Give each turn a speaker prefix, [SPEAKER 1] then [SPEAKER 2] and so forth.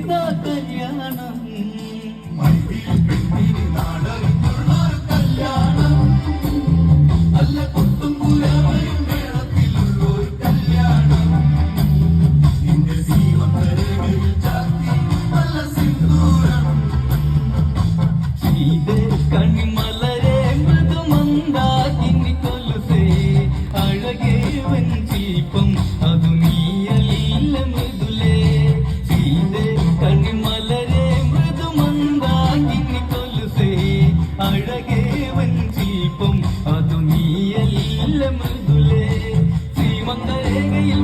[SPEAKER 1] ഇതാ കല്യാണം കണിമലരെ മൃദുമന്ദാകിനി കൊലുസേ അഴകേ വഞ്ചീപം അതു നീയലില്ല മൃദുലേ സീതേ കണിമലരെ മൃദുമന്ദാകിനി കൊലുസേ അഴകേ വഞ്ചീപം അതു നീയലില്ല മൃദുലേ ശ്രീമന്തരേഖയിൽ